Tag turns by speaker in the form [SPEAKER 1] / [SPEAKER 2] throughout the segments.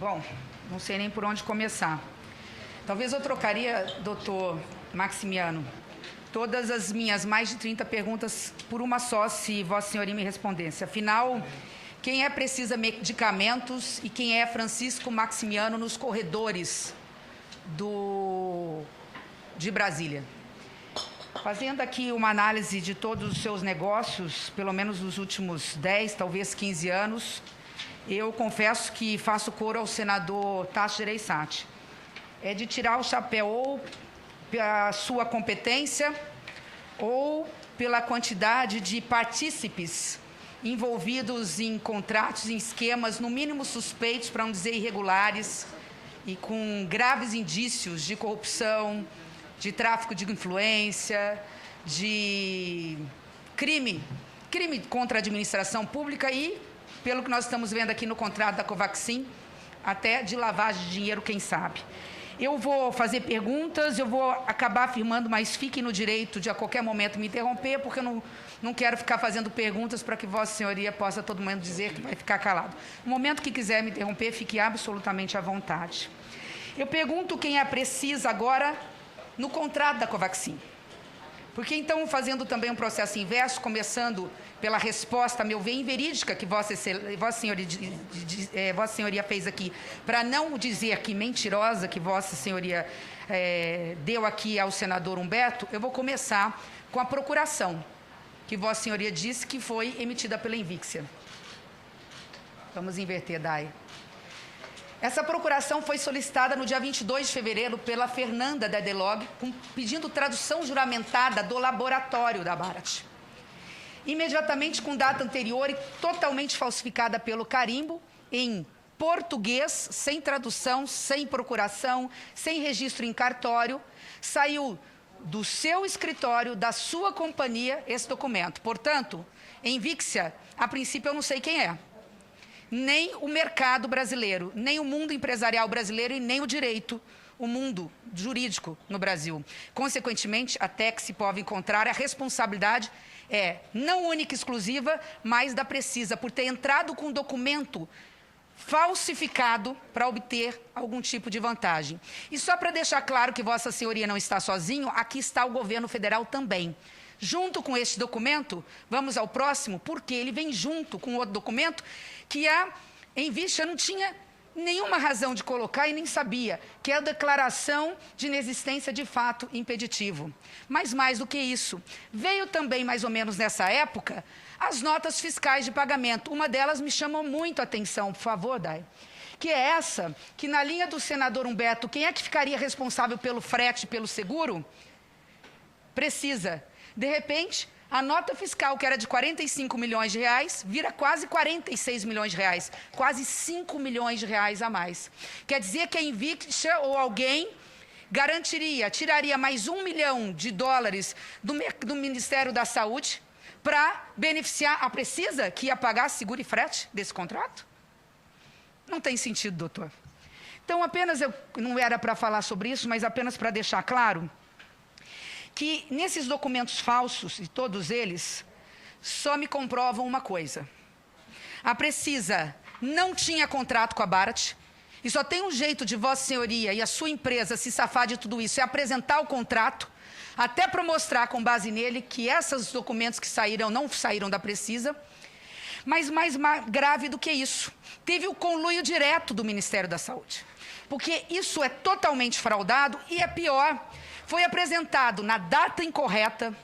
[SPEAKER 1] Bom, não sei nem por onde começar. Talvez eu trocaria, doutor Maximiano, todas as minhas mais de 30 perguntas por uma só, se Vossa Senhoria me respondesse. Afinal, quem é Precisa Medicamentos e quem é Francisco Maximiano nos corredores de Brasília? Fazendo aqui uma análise de todos os seus negócios, pelo menos nos últimos 10, talvez 15 anos, eu confesso que faço coro ao senador Tasso Gereissati. É de tirar o chapéu ou pela sua competência ou pela quantidade de partícipes envolvidos em contratos, em esquemas, no mínimo suspeitos, para não dizer irregulares, e com graves indícios de corrupção, de tráfico de influência, de crime contra a administração pública e, pelo que nós estamos vendo aqui no contrato da Covaxin, até de lavagem de dinheiro, quem sabe. Eu vou fazer perguntas, eu vou acabar afirmando, mas fiquem no direito de a qualquer momento me interromper, porque eu não quero ficar fazendo perguntas para que Vossa Senhoria possa todo mundo dizer que vai ficar calado. No momento que quiser me interromper, fique absolutamente à vontade. Eu pergunto quem é Precisa agora no contrato da Covaxin. Porque então, fazendo também um processo inverso, começando pela resposta, a meu ver, inverídica que Vossa Senhoria fez aqui, para não dizer que mentirosa que Vossa Senhoria deu aqui ao senador Humberto, eu vou começar com a procuração, que Vossa Senhoria disse que foi emitida pela Invixia. Vamos inverter, Dai. Essa procuração foi solicitada no dia 22 de fevereiro pela Fernanda Dedelog, pedindo tradução juramentada do laboratório da Bharat. Imediatamente, com data anterior e totalmente falsificada pelo carimbo, em português, sem tradução, sem procuração, sem registro em cartório, saiu do seu escritório, da sua companhia, esse documento. Portanto, em Invixia, a princípio eu não sei quem é. Nem o mercado brasileiro, nem o mundo empresarial brasileiro e nem o direito, o mundo jurídico no Brasil. Consequentemente, até que se pode encontrar, a responsabilidade é não única e exclusiva, mas da Precisa, por ter entrado com um documento falsificado para obter algum tipo de vantagem. E só para deixar claro que Vossa Senhoria não está sozinho, aqui está o governo federal também. Junto com este documento, vamos ao próximo, porque ele vem junto com outro documento que a Invixia não tinha nenhuma razão de colocar e nem sabia, que é a declaração de inexistência de fato impeditivo. Mas mais do que isso, veio também mais ou menos nessa época as notas fiscais de pagamento. Uma delas me chamou muito a atenção, por favor, Dai, que é essa, que na linha do senador Humberto, quem é que ficaria responsável pelo frete, pelo seguro? Precisa. De repente, a nota fiscal, que era de 45 milhões de reais, vira quase 46 milhões de reais. Quase 5 milhões de reais a mais. Quer dizer que a Invixia ou alguém tiraria mais $1 milhão do Ministério da Saúde para beneficiar a Precisa, que ia pagar seguro e frete desse contrato? Não tem sentido, doutor. Então, não era para falar sobre isso, mas apenas para deixar claro que nesses documentos falsos, e todos eles, só me comprovam uma coisa. A Precisa não tinha contrato com a Bharat, e só tem um jeito de Vossa Senhoria e a sua empresa se safar de tudo isso, é apresentar o contrato, até para mostrar com base nele que esses documentos que saíram não saíram da Precisa. Mas mais grave do que isso, teve o conluio direto do Ministério da Saúde. Porque isso é totalmente fraudado e é pior, foi apresentado na data incorreta,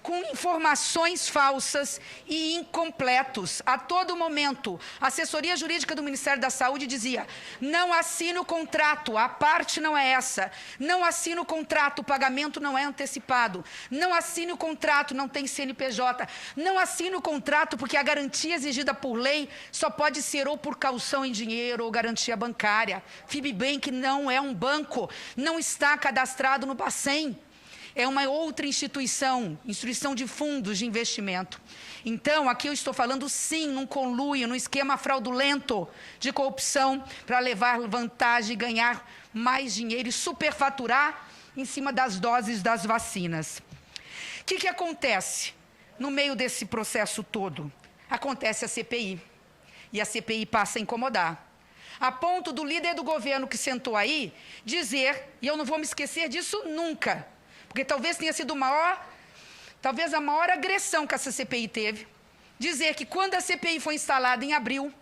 [SPEAKER 1] com informações falsas e incompletos. A todo momento, a assessoria jurídica do Ministério da Saúde dizia: não assine o contrato, a parte não é essa. Não assine o contrato, o pagamento não é antecipado. Não assine o contrato, não tem CNPJ. Não assine o contrato porque a garantia exigida por lei só pode ser ou por caução em dinheiro ou garantia bancária. Fibbank não é um banco, não está cadastrado no Bacen. É uma outra instituição de fundos de investimento. Então, aqui eu estou falando, sim, num conluio, num esquema fraudulento de corrupção para levar vantagem e ganhar mais dinheiro e superfaturar em cima das doses das vacinas. O que acontece no meio desse processo todo? Acontece a CPI. E a CPI passa a incomodar. a ponto do líder do governo que sentou aí dizer, e eu não vou me esquecer disso nunca, porque talvez tenha sido talvez a maior agressão que essa CPI teve, dizer que quando a CPI foi instalada em abril,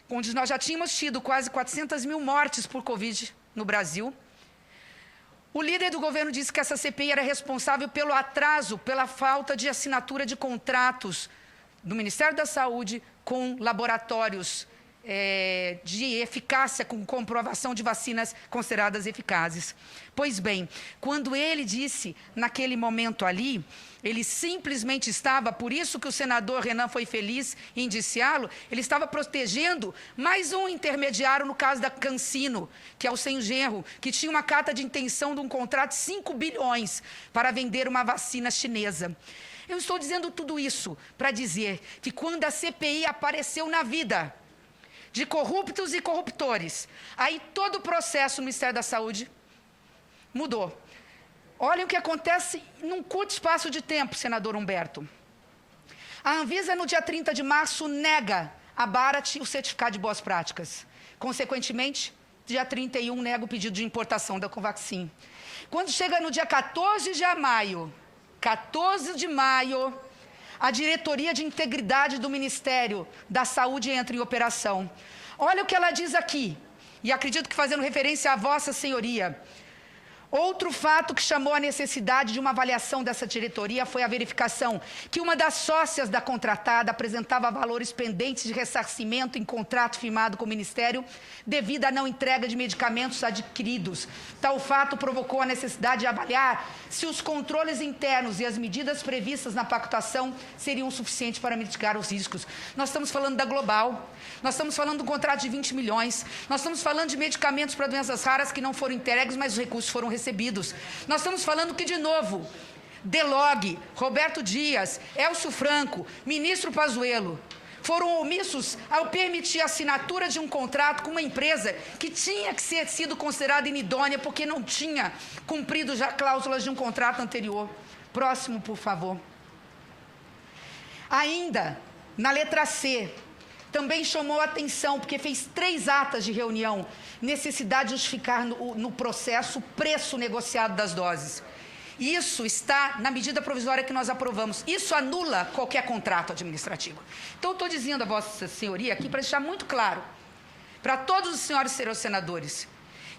[SPEAKER 1] onde nós já tínhamos tido quase 400 mil mortes por Covid no Brasil, o líder do governo disse que essa CPI era responsável pelo atraso, pela falta de assinatura de contratos do Ministério da Saúde com laboratórios de eficácia, com comprovação de vacinas consideradas eficazes. Pois bem, quando ele disse, naquele momento ali, ele simplesmente estava, por isso que o senador Renan foi feliz em indiciá-lo, ele estava protegendo mais um intermediário no caso da CanSino, que é o Sem Genro, que tinha uma carta de intenção de um contrato de 5 bilhões para vender uma vacina chinesa. Eu estou dizendo tudo isso para dizer que quando a CPI apareceu na vida de corruptos e corruptores, aí todo o processo no Ministério da Saúde mudou. Olha o que acontece num curto espaço de tempo, senador Humberto. A Anvisa, no dia 30 de março, nega a Bharat o certificado de boas práticas. Consequentemente, dia 31, nega o pedido de importação da Covaxin. Quando chega no dia 14 de maio, a diretoria de integridade do Ministério da Saúde entra em operação. Olha o que ela diz aqui, e acredito que fazendo referência à Vossa Senhoria. Outro fato que chamou a necessidade de uma avaliação dessa diretoria foi a verificação que uma das sócias da contratada apresentava valores pendentes de ressarcimento em contrato firmado com o Ministério devido à não entrega de medicamentos adquiridos. Tal fato provocou a necessidade de avaliar se os controles internos e as medidas previstas na pactuação seriam suficientes para mitigar os riscos. Nós estamos falando da Global, nós estamos falando de um contrato de 20 milhões, nós estamos falando de medicamentos para doenças raras que não foram entregues, mas os recursos foram recebidos. Nós estamos falando que, de novo, Delog, Roberto Dias, Elcio Franco, ministro Pazuello, foram omissos ao permitir a assinatura de um contrato com uma empresa que tinha que ser sido considerada inidônea porque não tinha cumprido já cláusulas de um contrato anterior. Próximo, por favor. Ainda, na letra C, também chamou a atenção, porque fez 3 atas de reunião, necessidade de justificar no processo o preço negociado das doses. Isso está na medida provisória que nós aprovamos. Isso anula qualquer contrato administrativo. Então, eu estou dizendo a Vossa Senhoria aqui, para deixar muito claro, para todos os senhores senadores,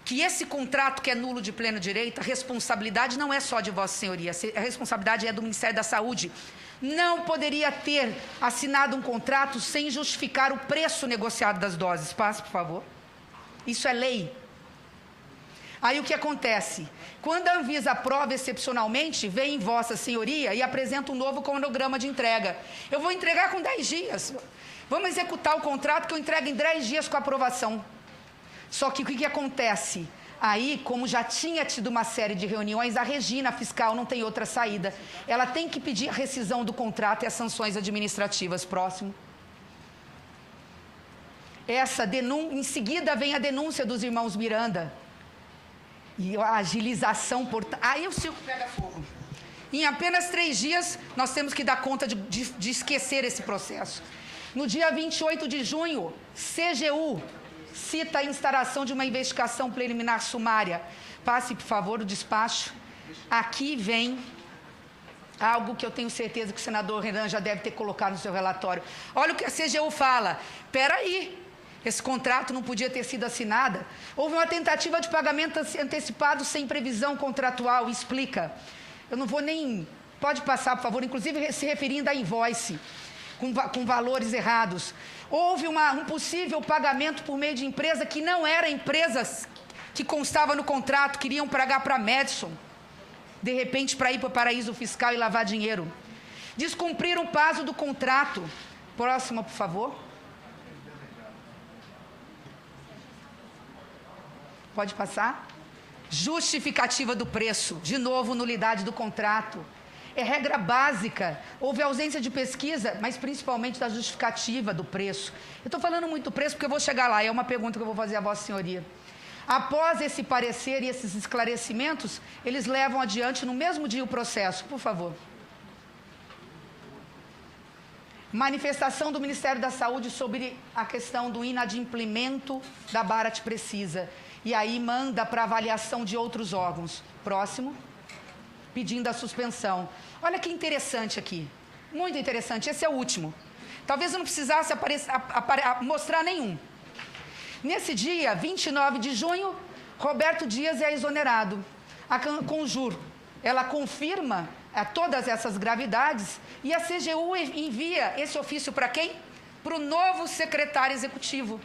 [SPEAKER 1] que esse contrato que é nulo de pleno direito, a responsabilidade não é só de Vossa Senhoria, a responsabilidade é do Ministério da Saúde. Não poderia ter assinado um contrato sem justificar o preço negociado das doses. Passe, por favor. Isso é lei. Aí o que acontece? Quando a Anvisa aprova excepcionalmente, vem em Vossa Senhoria e apresenta um novo cronograma de entrega. Eu vou entregar com 10 dias. Vamos executar o contrato que eu entrego em 10 dias com a aprovação. Só que o que acontece? Aí, como já tinha tido uma série de reuniões, a Regina fiscal não tem outra saída. Ela tem que pedir a rescisão do contrato e as sanções administrativas. Próximo. Em seguida vem a denúncia dos irmãos Miranda. E a agilização, aí o circo pega fogo. Em apenas 3 dias, nós temos que dar conta de esquecer esse processo. No dia 28 de junho, CGU cita a instauração de uma investigação preliminar sumária. Passe, por favor, o despacho. Aqui vem algo que eu tenho certeza que o senador Renan já deve ter colocado no seu relatório. Olha o que a CGU fala. Espera aí. Esse contrato não podia ter sido assinado. Houve uma tentativa de pagamento antecipado sem previsão contratual. Explica. Eu não vou nem... Pode passar, por favor. Inclusive, se referindo a invoice, com valores errados. Houve um possível pagamento por meio de empresa que não era empresa que constava no contrato. Queriam pagar para a Madison. De repente, para ir para o paraíso fiscal e lavar dinheiro. Descumpriram o prazo do contrato. Próxima, por favor. Pode passar? Justificativa do preço. De novo, nulidade do contrato. É regra básica. Houve ausência de pesquisa, mas principalmente da justificativa do preço. Eu estou falando muito do preço porque eu vou chegar lá. É uma pergunta que eu vou fazer à Vossa Senhoria. Após esse parecer e esses esclarecimentos, eles levam adiante no mesmo dia o processo. Por favor. manifestação do Ministério da Saúde sobre a questão do inadimplemento da Bharat Precisa. E aí manda para avaliação de outros órgãos. Próximo. Pedindo a suspensão. Olha que interessante aqui. Muito interessante. Esse é o último. Talvez eu não precisasse mostrar nenhum. Nesse dia, 29 de junho, Roberto Dias é exonerado. A Conjur, ela confirma todas essas gravidades e a CGU envia esse ofício para quem? Para o novo secretário executivo.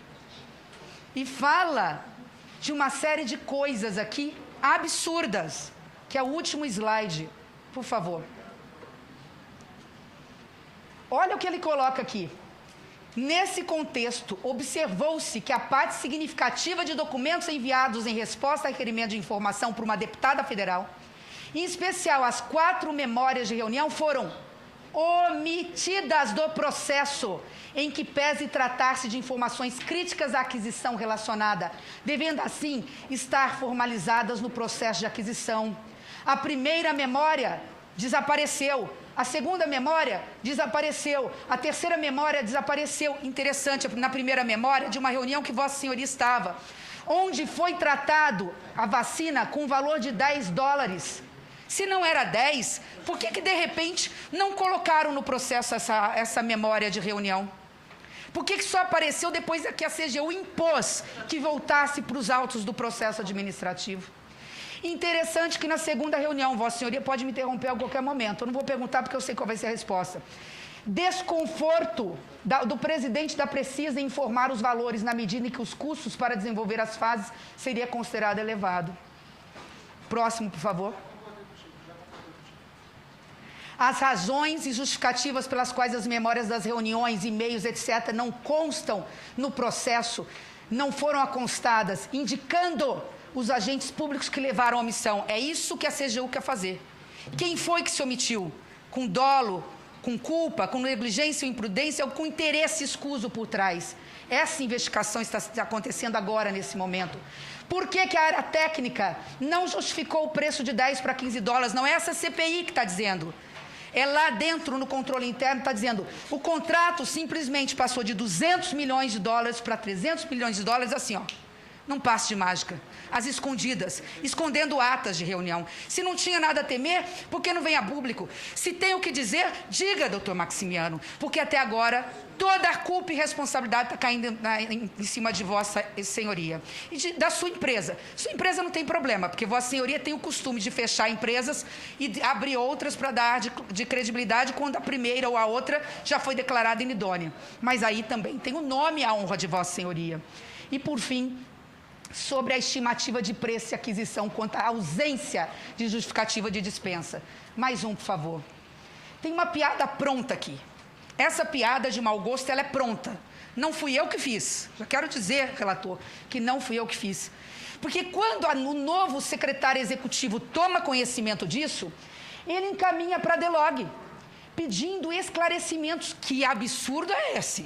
[SPEAKER 1] E fala de uma série de coisas aqui absurdas, que é o último slide, por favor. Olha o que ele coloca aqui. Nesse contexto, observou-se que a parte significativa de documentos enviados em resposta a requerimento de informação por uma deputada federal, em especial as 4 memórias de reunião, foram omitidas do processo, em que pese tratar-se de informações críticas à aquisição relacionada, devendo assim estar formalizadas no processo de aquisição. A primeira memória desapareceu. A segunda memória desapareceu. A terceira memória desapareceu. Interessante, na primeira memória de uma reunião que Vossa Senhoria estava, onde foi tratado a vacina com valor de $10. Se não era 10, por que de repente não colocaram no processo essa memória de reunião? Por que só apareceu depois que a CGU impôs que voltasse para os autos do processo administrativo? Interessante que na segunda reunião, Vossa Senhoria pode me interromper a qualquer momento. Eu não vou perguntar porque eu sei qual vai ser a resposta. Desconforto do presidente da Precisa em informar os valores na medida em que os custos para desenvolver as fases seria considerado elevado. Próximo, por favor. As razões e justificativas pelas quais as memórias das reuniões, e-mails, etc., não constam no processo, não foram constadas, indicando os agentes públicos que levaram a omissão. É isso que a CGU quer fazer. Quem foi que se omitiu? Com dolo, com culpa, com negligência ou imprudência ou com interesse escuso por trás? Essa investigação está acontecendo agora, nesse momento. Por que a área técnica não justificou o preço de $10 para $15? Não é essa CPI que está dizendo. É lá dentro, no controle interno, está dizendo, o contrato simplesmente passou de $200 milhões para $300 milhões, assim, ó. Num passe de mágica, às escondidas, escondendo atas de reunião. Se não tinha nada a temer, por que não vem a público? Se tem o que dizer, diga, doutor Maximiano, porque até agora toda a culpa e responsabilidade está caindo em cima de Vossa Senhoria. E da sua empresa. Sua empresa não tem problema, porque Vossa Senhoria tem o costume de fechar empresas e abrir outras para dar de credibilidade quando a primeira ou a outra já foi declarada inidônea. Mas aí também tem o nome e a honra de Vossa Senhoria. E por fim, sobre a estimativa de preço e aquisição quanto à ausência de justificativa de dispensa. Mais um, por favor. Tem uma piada pronta aqui. Essa piada de mau gosto, ela é pronta. Não fui eu que fiz. Já quero dizer, relator, que não fui eu que fiz. Porque quando o novo secretário executivo toma conhecimento disso, ele encaminha para a DELOG, pedindo esclarecimentos. Que absurdo é esse?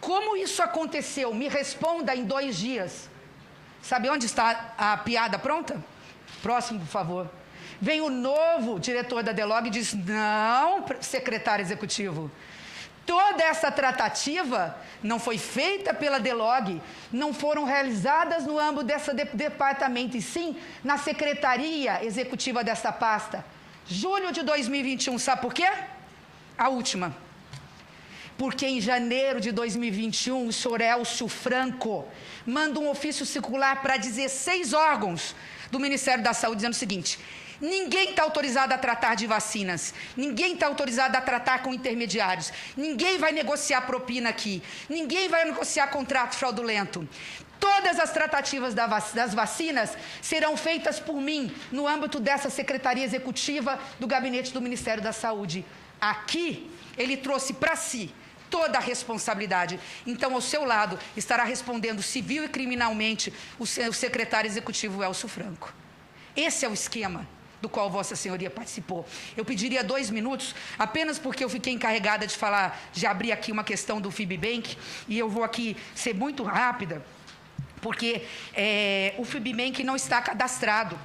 [SPEAKER 1] Como isso aconteceu? Me responda em 2 dias. Sabe onde está a piada pronta? Próximo, por favor. Vem o novo diretor da DELOG e diz, não, secretário executivo, toda essa tratativa não foi feita pela DELOG, não foram realizadas no âmbito desse departamento, e sim na secretaria executiva dessa pasta. Julho de 2021, sabe por quê? A última. Porque em janeiro de 2021, o senhor Elcio Franco manda um ofício circular para 16 órgãos do Ministério da Saúde, dizendo o seguinte, ninguém está autorizado a tratar de vacinas, ninguém está autorizado a tratar com intermediários, ninguém vai negociar propina aqui, ninguém vai negociar contrato fraudulento. Todas as tratativas das vacinas serão feitas por mim, no âmbito dessa Secretaria Executiva do Gabinete do Ministério da Saúde. Aqui, ele trouxe para si toda a responsabilidade. Então, ao seu lado, estará respondendo civil e criminalmente o secretário executivo Elcio Franco. Esse é o esquema do qual Vossa Senhoria participou. Eu pediria 2 minutos, apenas porque eu fiquei encarregada de falar, de abrir aqui uma questão do FIBBank, e eu vou aqui ser muito rápida, porque o FIBBank não está cadastrado.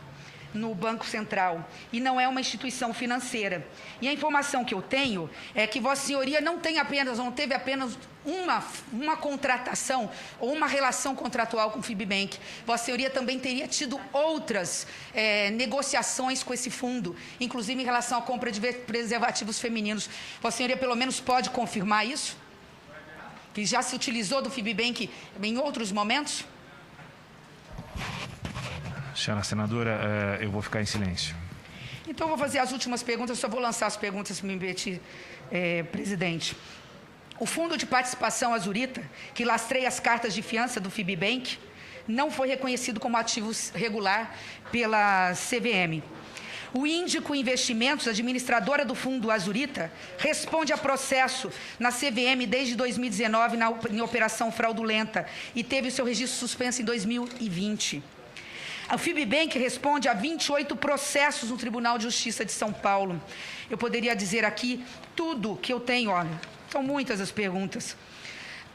[SPEAKER 1] no Banco Central e não é uma instituição financeira. E a informação que eu tenho é que Vossa Senhoria não teve apenas uma contratação ou uma relação contratual com o FIBBank. Vossa Senhoria também teria tido outras negociações com esse fundo, inclusive em relação à compra de preservativos femininos. Vossa Senhoria pelo menos pode confirmar isso? Que já se utilizou do FIBBank em outros momentos?
[SPEAKER 2] Senhora senadora, eu vou ficar em silêncio.
[SPEAKER 1] Então, vou fazer as últimas perguntas, só vou lançar as perguntas que me permitir, presidente. O Fundo de Participação Azurita, que lastreia as cartas de fiança do FIBBank, não foi reconhecido como ativo regular pela CVM. O Índico Investimentos, administradora do Fundo Azurita, responde a processo na CVM desde 2019 em operação fraudulenta e teve o seu registro suspenso em 2020. O FIBBank responde a 28 processos no Tribunal de Justiça de São Paulo. Eu poderia dizer aqui tudo que eu tenho, olha, são muitas as perguntas.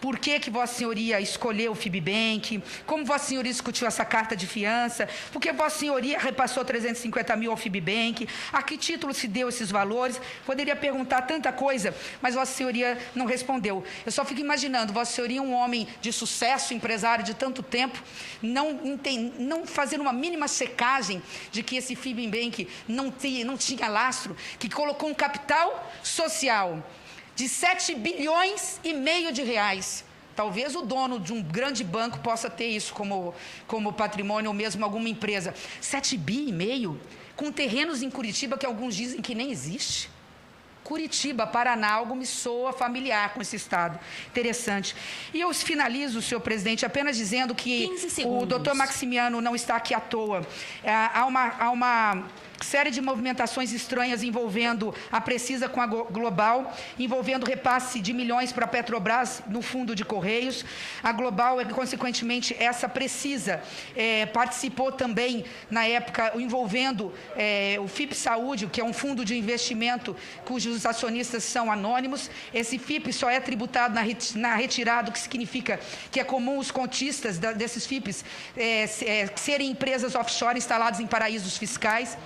[SPEAKER 1] Por que Vossa Senhoria escolheu o FIBBank? Como Vossa Senhoria discutiu essa carta de fiança? Por que Vossa Senhoria repassou 350 mil ao FIBBank? A que título se deu esses valores? Poderia perguntar tanta coisa, mas Vossa Senhoria não respondeu. Eu só fico imaginando, Vossa Senhoria, um homem de sucesso, empresário de tanto tempo, não fazer uma mínima checagem de que esse FIBBank não tinha lastro, que colocou um capital social de 7 bilhões e meio de reais. Talvez o dono de um grande banco possa ter isso como patrimônio, ou mesmo alguma empresa. 7 bi e meio, com terrenos em Curitiba que alguns dizem que nem existe. Curitiba, Paraná, algo me soa familiar com esse estado. Interessante. E eu finalizo, senhor presidente, apenas dizendo que o doutor Maximiano não está aqui à toa. Há uma série de movimentações estranhas envolvendo a Precisa com a Global, envolvendo repasse de milhões para a Petrobras no fundo de Correios. A Global, consequentemente, essa Precisa participou também, na época, envolvendo o FIP Saúde, que é um fundo de investimento cujos acionistas são anônimos. Esse FIP só é tributado na retirada, o que significa que é comum os cotistas desses FIPs serem empresas offshore instaladas em paraísos fiscais.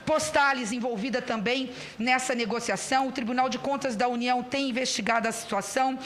[SPEAKER 1] Postales envolvida também nessa negociação. O Tribunal de Contas da União tem investigado a situação.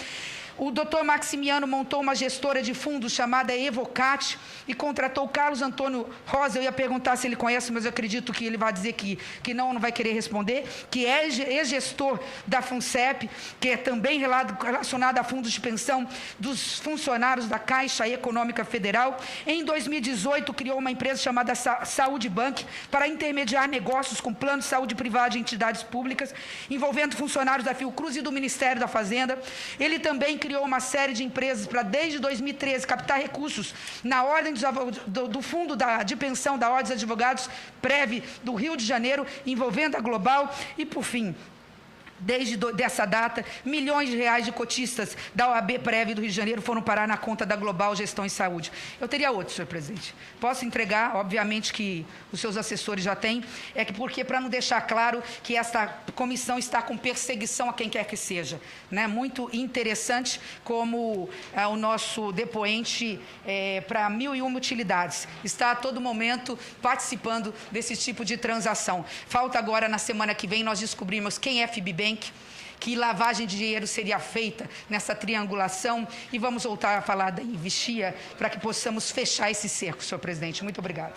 [SPEAKER 1] O doutor Maximiano montou uma gestora de fundos chamada Evocat e contratou Carlos Antônio Rosa. Eu ia perguntar se ele conhece, mas eu acredito que ele vai dizer que não vai querer responder, que é ex-gestor da FUNCEP, que é também relacionado a fundos de pensão dos funcionários da Caixa Econômica Federal. Em 2018, criou uma empresa chamada Saúde Bank para intermediar negócios com plano de saúde privado de entidades públicas, envolvendo funcionários da Fiocruz e do Ministério da Fazenda. Ele também criou uma série de empresas para, desde 2013, captar recursos na ordem do fundo de pensão da Ordem dos Advogados Prev do Rio de Janeiro, envolvendo a Global. E, por fim, desde dessa data, milhões de reais de cotistas da OAB Prev do Rio de Janeiro foram parar na conta da Global Gestão em Saúde. Eu teria outro, senhor presidente. Posso entregar, obviamente que os seus assessores já têm, porque para não deixar claro que esta comissão está com perseguição a quem quer que seja. Né? Muito interessante como o nosso depoente, para 1001 utilidades, está a todo momento participando desse tipo de transação. Falta agora, na semana que vem, nós descobrimos quem é FIBBank, que lavagem de dinheiro seria feita nessa triangulação, e vamos voltar a falar da Investia para que possamos fechar esse cerco, senhor presidente. Muito obrigada.